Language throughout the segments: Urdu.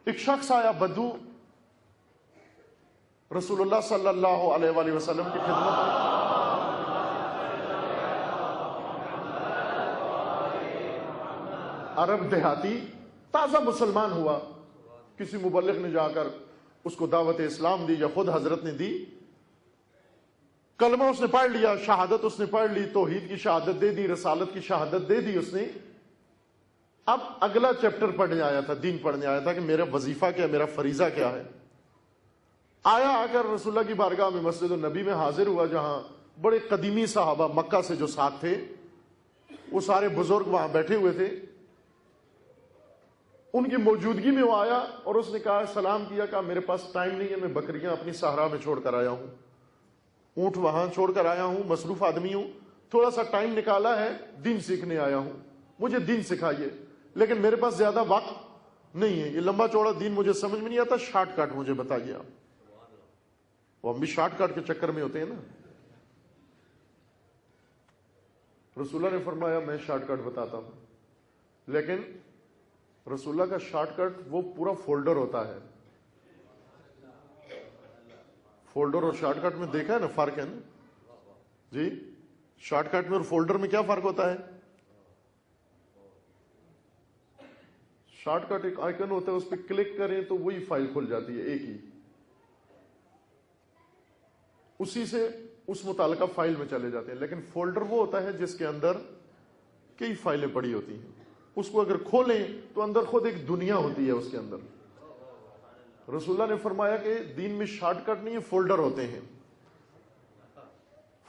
ایک شخص آیا بدو رسول اللہ صلی اللہ علیہ وآلہ وسلم کی خدمت میں، عرب دیہاتی، تازہ مسلمان ہوا، کسی مبلغ نے جا کر اس کو دعوت اسلام دی یا خود حضرت نے دی، کلمہ اس نے پڑھ لیا، شہادت اس نے پڑھ لی، توحید کی شہادت دے دی، رسالت کی شہادت دے دی اس نے۔ اب اگلا چیپٹر پڑھنے آیا تھا، دین پڑھنے آیا تھا کہ میرا وظیفہ کیا، میرا فریضہ کیا ہے۔ آیا آ کر رسول اللہ کی بارگاہ میں مسجد النبی میں حاضر ہوا، جہاں بڑے قدیمی صحابہ مکہ سے جو ساتھ تھے وہ سارے بزرگ وہاں بیٹھے ہوئے تھے، ان کی موجودگی میں وہ آیا اور اس نے کہا، سلام کیا، کہا میرے پاس ٹائم نہیں ہے، میں بکریاں اپنی صحرا میں چھوڑ کر آیا ہوں، اونٹ وہاں چھوڑ کر آیا ہوں، مصروف آدمی ہوں، تھوڑا سا ٹائم نکالا ہے، دین سیکھنے آیا ہوں، مجھے دین سکھائیے، لیکن میرے پاس زیادہ وقت نہیں ہے، یہ لمبا چوڑا دین مجھے سمجھ میں نہیں آتا، شارٹ کٹ مجھے بتائیے آپ۔ وہ ہم بھی شارٹ کٹ کے چکر میں ہوتے ہیں نا۔ رسول اللہ نے فرمایا میں شارٹ کٹ بتاتا ہوں، لیکن رسول اللہ کا شارٹ کٹ وہ پورا فولڈر ہوتا ہے۔ فولڈر اور شارٹ کٹ میں دیکھا ہے نا فرق ہے نا جی؟ شارٹ کٹ میں اور فولڈر میں کیا فرق ہوتا ہے؟ شارٹ کٹ ایک آئیکن ہوتا ہے، اس پہ کلک کریں تو وہی فائل کھل جاتی ہے، ایک ہی، اسی سے اس متعلقہ فائل میں چلے جاتے ہیں، لیکن فولڈر وہ ہوتا ہے جس کے اندر کئی فائلیں پڑی ہوتی ہیں، اس کو اگر کھولیں تو اندر خود ایک دنیا ہوتی ہے اس کے اندر۔ رسول اللہ نے فرمایا کہ دین میں شارٹ کٹ نہیں ہے، فولڈر ہوتے ہیں۔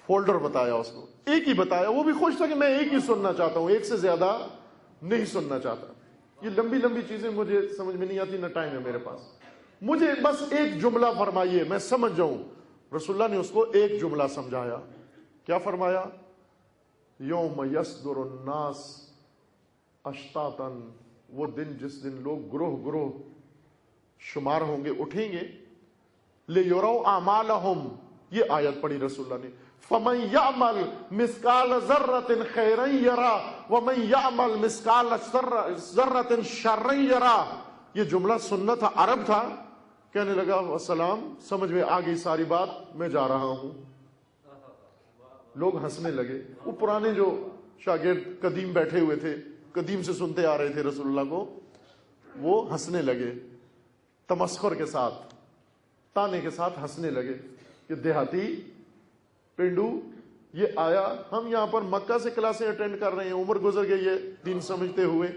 فولڈر بتایا اس کو، ایک ہی بتایا، وہ بھی خوش تھا کہ میں ایک ہی سننا چاہتا ہوں، ایک سے زیادہ نہیں سننا چاہتا، یہ لمبی لمبی چیزیں مجھے سمجھ میں نہیں آتی، نہ ٹائم ہے میرے پاس، مجھے بس ایک جملہ فرمائیے میں سمجھ جاؤں۔ رسول اللہ نے اس کو ایک جملہ سمجھایا، کیا فرمایا؟ یوم یصدر الناس اشتاتا، وہ دن جس دن لوگ گروہ گروہ شمار ہوں گے، اٹھیں گے، لیروا اعمالہم، یہ آیت پڑھی رسول اللہ نے، فمن یعمل مثقال ذرۃ خیرا یرا ومن یعمل مثقال ذرۃ شرا یرا۔ یہ جملہ سننا تھا، عرب تھا، کہنے لگا السلام، سمجھ میں آ گئی ساری بات، میں جا رہا ہوں۔ لوگ ہنسنے لگے، وہ پرانے جو شاگرد قدیم بیٹھے ہوئے تھے، قدیم سے سنتے آ رہے تھے رسول اللہ کو، وہ ہنسنے لگے، تمسخر کے ساتھ، تانے کے ساتھ ہنسنے لگے کہ دیہاتی پنڈو یہ آیا، ہم یہاں پر مکہ سے کلاسیں اٹینڈ کر رہے ہیں، عمر گزر گئی ہے دین سمجھتے ہوئے،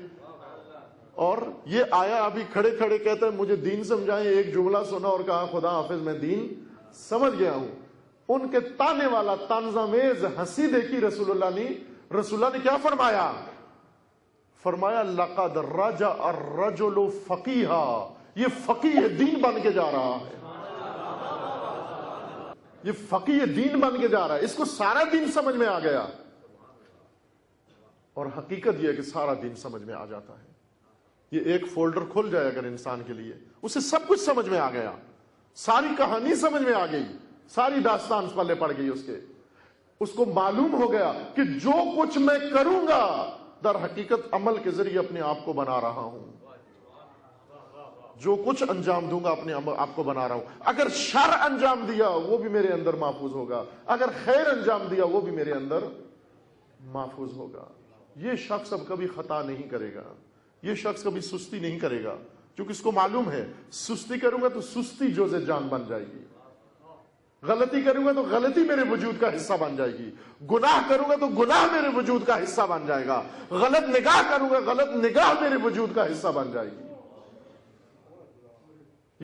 اور یہ آیا ابھی کھڑے کھڑے کہتا ہے مجھے دین سمجھائیں، ایک جملہ سنا اور کہا خدا حافظ میں دین سمجھ گیا ہوں۔ ان کے تانے والا طنزآمیز ہنسی دیکھی رسول اللہ نے۔ رسول اللہ نے کیا فرمایا؟ فرمایا لقد رجع الرجل فقیہا، یہ فقیہ دین بن کے جا رہا ہے، یہ فقیہ دین بن کے جا رہا ہے، اس کو سارا دین سمجھ میں آ گیا۔ اور حقیقت یہ ہے کہ سارا دین سمجھ میں آ جاتا ہے۔ یہ ایک فولڈر کھل جائے اگر انسان کے لیے، اسے سب کچھ سمجھ میں آ گیا، ساری کہانی سمجھ میں آ گئی، ساری داستان پلے پڑ گئی اس کے، اس کو معلوم ہو گیا کہ جو کچھ میں کروں گا در حقیقت عمل کے ذریعے اپنے آپ کو بنا رہا ہوں، جو کچھ انجام دوں گا اپنے آپ کو بنا رہا ہوں۔ اگر شر انجام دیا وہ بھی میرے اندر محفوظ ہوگا، اگر خیر انجام دیا وہ بھی میرے اندر محفوظ ہوگا۔ یہ شخص اب کبھی خطا نہیں کرے گا، یہ شخص کبھی سستی نہیں کرے گا، کیونکہ اس کو معلوم ہے سستی کروں گا تو سستی جوز جان بن جائے گی، غلطی کروں گا تو غلطی میرے وجود کا حصہ بن جائے گی، گناہ کروں گا تو گناہ میرے وجود کا حصہ بن جائے گا، غلط نگاہ کروں گا غلط نگاہ میرے وجود کا حصہ بن جائے گی۔